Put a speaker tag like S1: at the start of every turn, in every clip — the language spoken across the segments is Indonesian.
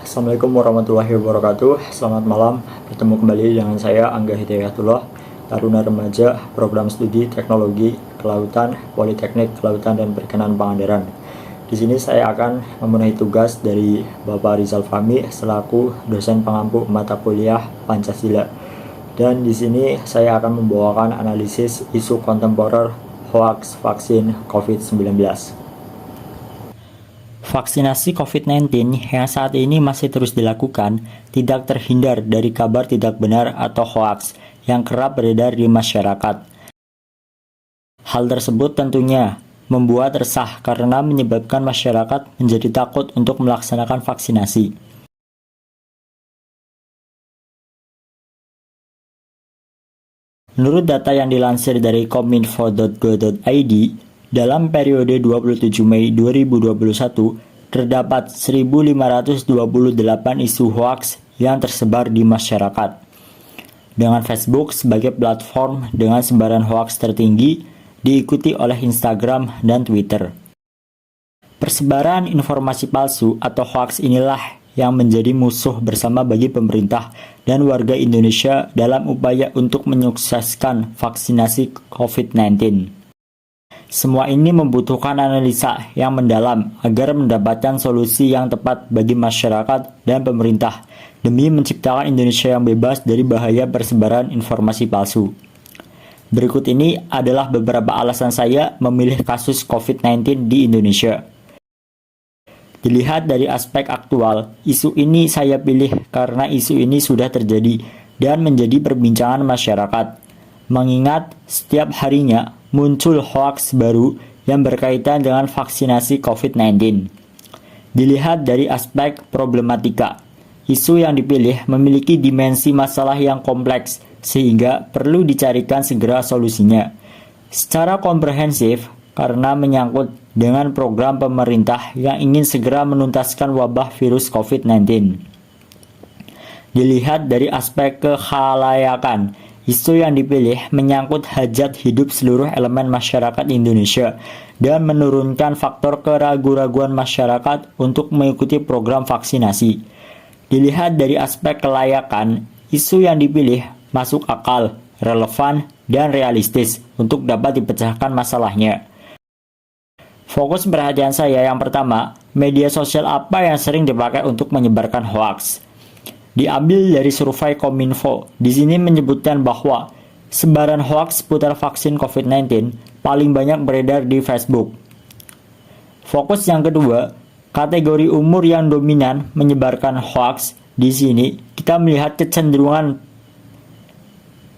S1: Assalamualaikum warahmatullahi wabarakatuh. Selamat malam, bertemu kembali dengan saya Angga Hidayatullah, Taruna Remaja Program Studi Teknologi Kelautan Politeknik Kelautan dan Perikanan Pangandaran. Di sini saya akan memenuhi tugas dari Bapak Rizal Fahmi selaku dosen pengampu mata kuliah Pancasila. Dan di sini saya akan membawakan analisis isu kontemporer hoaks vaksin COVID-19. Vaksinasi COVID-19 yang saat ini masih terus dilakukan tidak terhindar dari kabar tidak benar atau hoaks yang kerap beredar di masyarakat. Hal tersebut tentunya membuat resah karena menyebabkan masyarakat menjadi takut untuk melaksanakan vaksinasi. Menurut data yang dilansir dari kominfo.go.id, dalam periode 27 Mei 2021, terdapat 1.528 isu hoaks yang tersebar di masyarakat. Dengan Facebook sebagai platform dengan sebaran hoaks tertinggi, diikuti oleh Instagram dan Twitter. Persebaran informasi palsu atau hoaks inilah yang menjadi musuh bersama bagi pemerintah dan warga Indonesia dalam upaya untuk menyukseskan vaksinasi COVID-19. Semua ini membutuhkan analisa yang mendalam agar mendapatkan solusi yang tepat bagi masyarakat dan pemerintah demi menciptakan Indonesia yang bebas dari bahaya persebaran informasi palsu. Berikut ini adalah beberapa alasan saya memilih kasus COVID-19 di Indonesia. Dilihat dari aspek aktual, isu ini saya pilih karena isu ini sudah terjadi dan menjadi perbincangan masyarakat. Mengingat setiap harinya muncul hoaks baru yang berkaitan dengan vaksinasi COVID-19. Dilihat dari aspek problematika, isu yang dipilih memiliki dimensi masalah yang kompleks sehingga perlu dicarikan segera solusinya. Secara komprehensif karena menyangkut dengan program pemerintah yang ingin segera menuntaskan wabah virus COVID-19. Dilihat dari aspek kekhalayakan, isu yang dipilih menyangkut hajat hidup seluruh elemen masyarakat Indonesia dan menurunkan faktor keraguan-raguan masyarakat untuk mengikuti program vaksinasi. Dilihat dari aspek kelayakan, isu yang dipilih masuk akal, relevan, dan realistis untuk dapat dipecahkan masalahnya. Fokus perhatian saya yang pertama, media sosial apa yang sering dipakai untuk menyebarkan hoaks. Diambil dari survei Kominfo, di sini menyebutkan bahwa sebaran hoaks seputar vaksin COVID-19 paling banyak beredar di Facebook. Fokus yang kedua, kategori umur yang dominan menyebarkan hoaks. Di sini kita melihat kecenderungan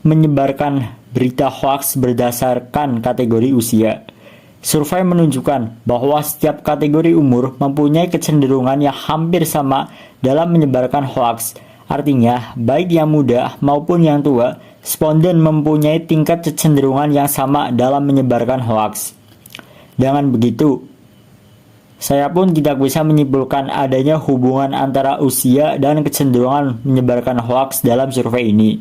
S1: menyebarkan berita hoaks berdasarkan kategori usia. Survei menunjukkan bahwa setiap kategori umur mempunyai kecenderungan yang hampir sama dalam menyebarkan hoaks. Artinya, baik yang muda maupun yang tua, responden mempunyai tingkat kecenderungan yang sama dalam menyebarkan hoaks. Dengan begitu, saya pun tidak bisa menyimpulkan adanya hubungan antara usia dan kecenderungan menyebarkan hoaks dalam survei ini.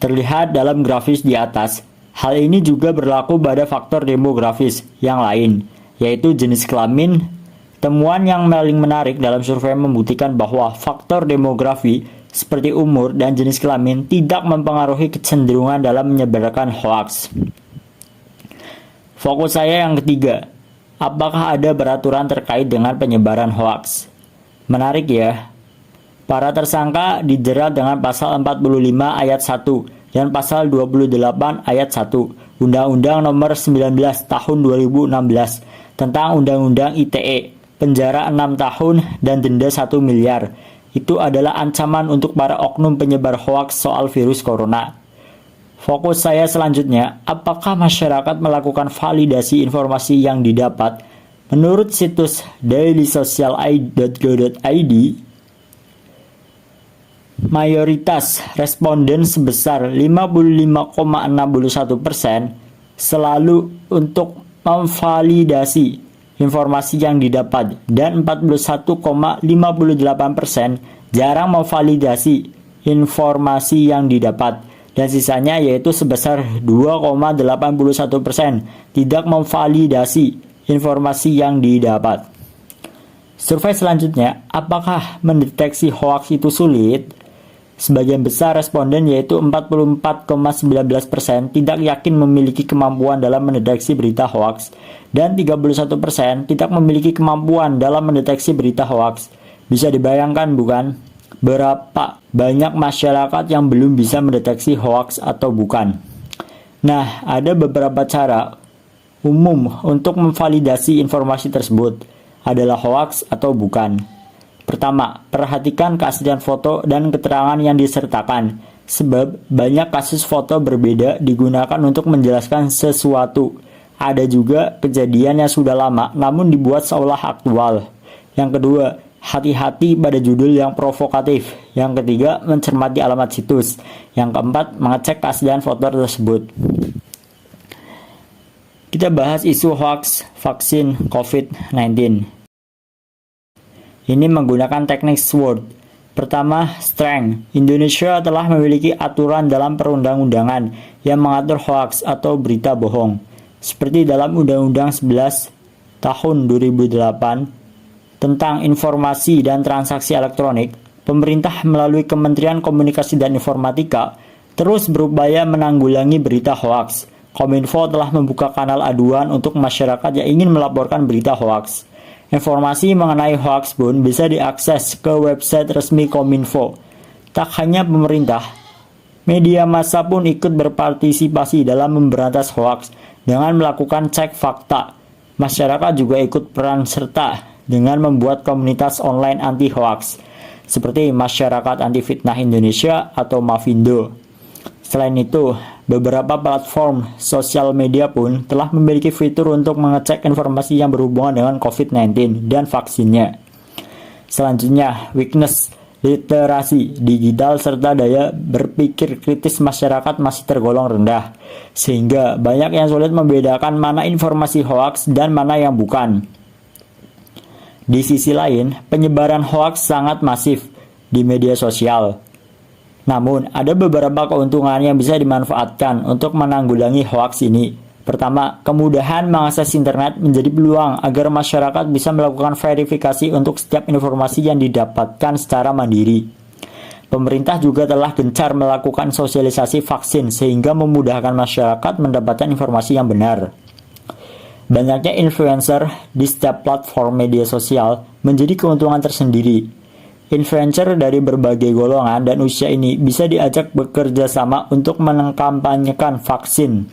S1: Terlihat dalam grafis di atas, hal ini juga berlaku pada faktor demografis yang lain, yaitu jenis kelamin. Temuan yang paling menarik dalam survei membuktikan bahwa faktor demografi seperti umur dan jenis kelamin tidak mempengaruhi kecenderungan dalam menyebarkan hoaks. Fokus saya yang ketiga, apakah ada peraturan terkait dengan penyebaran hoaks? Menarik ya. Para tersangka dijerat dengan pasal 45 ayat 1 dan pasal 28 ayat 1 Undang-Undang Nomor 19 Tahun 2016 tentang Undang-Undang ITE. Penjara 6 tahun dan denda 1 miliar. Itu adalah ancaman untuk para oknum penyebar hoaks soal virus corona. Fokus saya selanjutnya, apakah masyarakat melakukan validasi informasi yang didapat? Menurut situs dailysocial.go.id, mayoritas responden sebesar 55,61% selalu untuk memvalidasi informasi yang didapat dan 41,58% jarang memvalidasi informasi yang didapat dan sisanya yaitu sebesar 2,81% tidak memvalidasi informasi yang didapat. Survei selanjutnya, apakah mendeteksi hoaks itu sulit? Sebagian besar responden yaitu 44,19% tidak yakin memiliki kemampuan dalam mendeteksi berita hoaks dan 31% tidak memiliki kemampuan dalam mendeteksi berita hoaks. Bisa dibayangkan bukan? Berapa banyak masyarakat yang belum bisa mendeteksi hoaks atau bukan? Nah, ada beberapa cara umum untuk memvalidasi informasi tersebut adalah hoaks atau bukan. Pertama, perhatikan keaslian foto dan keterangan yang disertakan, sebab banyak kasus foto berbeda digunakan untuk menjelaskan sesuatu. Ada juga kejadian yang sudah lama namun dibuat seolah aktual. Yang kedua, hati-hati pada judul yang provokatif. Yang ketiga, mencermati alamat situs. Yang keempat, mengecek keaslian foto tersebut. Kita bahas isu hoax vaksin COVID-19. Ini menggunakan teknik SWOT. Pertama, strength. Indonesia telah memiliki aturan dalam perundang-undangan yang mengatur hoax atau berita bohong. Seperti dalam Undang-Undang 11 tahun 2008 tentang informasi dan transaksi elektronik, pemerintah melalui Kementerian Komunikasi dan Informatika terus berupaya menanggulangi berita hoax. Kominfo telah membuka kanal aduan untuk masyarakat yang ingin melaporkan berita hoax. Informasi mengenai hoax pun bisa diakses ke website resmi Kominfo. Tak hanya pemerintah, media massa pun ikut berpartisipasi dalam memberantas hoax dengan melakukan cek fakta. Masyarakat juga ikut peran serta dengan membuat komunitas online anti hoax, seperti Masyarakat Anti Fitnah Indonesia atau Mafindo. Selain itu, beberapa platform sosial media pun telah memiliki fitur untuk mengecek informasi yang berhubungan dengan COVID-19 dan vaksinnya. Selanjutnya, weakness, literasi digital serta daya berpikir kritis masyarakat masih tergolong rendah, sehingga banyak yang sulit membedakan mana informasi hoaks dan mana yang bukan. Di sisi lain, penyebaran hoaks sangat masif di media sosial. Namun, ada beberapa keuntungan yang bisa dimanfaatkan untuk menanggulangi hoaks ini. Pertama, kemudahan mengakses internet menjadi peluang agar masyarakat bisa melakukan verifikasi untuk setiap informasi yang didapatkan secara mandiri. Pemerintah juga telah gencar melakukan sosialisasi vaksin sehingga memudahkan masyarakat mendapatkan informasi yang benar. Banyaknya influencer di setiap platform media sosial menjadi keuntungan tersendiri. Influencer dari berbagai golongan dan usia ini bisa diajak bekerja sama untuk mengkampanyekan vaksin.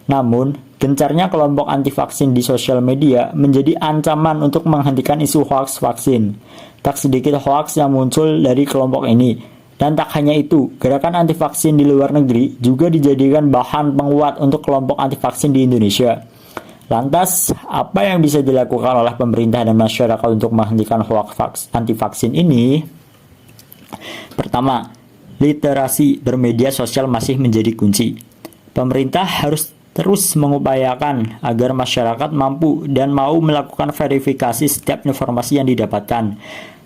S1: Namun, gencarnya kelompok anti vaksin di sosial media menjadi ancaman untuk menghentikan isu hoaks vaksin. Tak sedikit hoaks yang muncul dari kelompok ini. Dan tak hanya itu, gerakan anti vaksin di luar negeri juga dijadikan bahan penguat untuk kelompok anti vaksin di Indonesia. Lantas, apa yang bisa dilakukan oleh pemerintah dan masyarakat untuk menghentikan hoaks anti vaksin ini? Pertama, literasi bermedia sosial masih menjadi kunci. Pemerintah harus terus mengupayakan agar masyarakat mampu dan mau melakukan verifikasi setiap informasi yang didapatkan.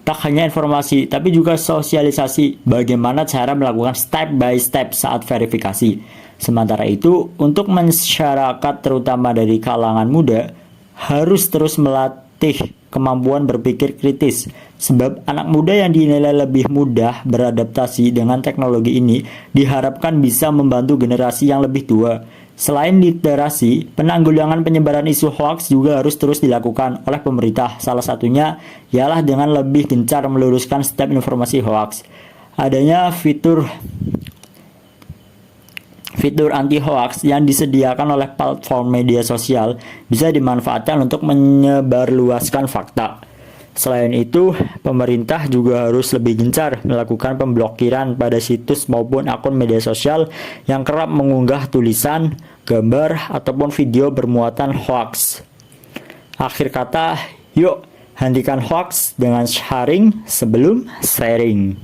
S1: Tak hanya informasi, tapi juga sosialisasi bagaimana cara melakukan step by step saat verifikasi. Sementara itu, untuk masyarakat terutama dari kalangan muda, harus terus melatih kemampuan berpikir kritis. Sebab anak muda yang dinilai lebih mudah beradaptasi dengan teknologi ini diharapkan bisa membantu generasi yang lebih tua. Selain literasi, penanggulangan penyebaran isu hoaks juga harus terus dilakukan oleh pemerintah. Salah satunya ialah dengan lebih gencar meluruskan setiap informasi hoaks. Adanya fitur anti hoax yang disediakan oleh platform media sosial bisa dimanfaatkan untuk menyebarluaskan fakta. Selain itu, pemerintah juga harus lebih gencar melakukan pemblokiran pada situs maupun akun media sosial yang kerap mengunggah tulisan, gambar, ataupun video bermuatan hoax. Akhir kata, yuk hentikan hoax dengan sharing sebelum sharing.